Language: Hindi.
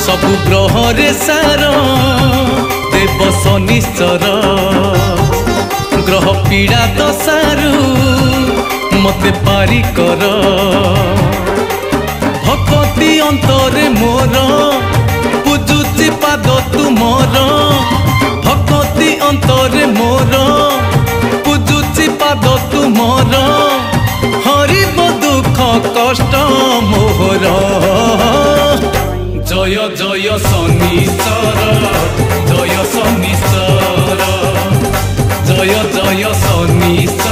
सबु ग्रह रे सार देव शनिश्चर ग्रह पीड़ा दशारु मते पारी कर भक्ति अंतरे मोर पूजुची पाद तुमर भक्ति अंतरे मोर पूजुची पाद तुमर हरिब दुख कष्ट मोहर जय जय शनिश्चर जय शनिश्चर जय जय शनिश्चर।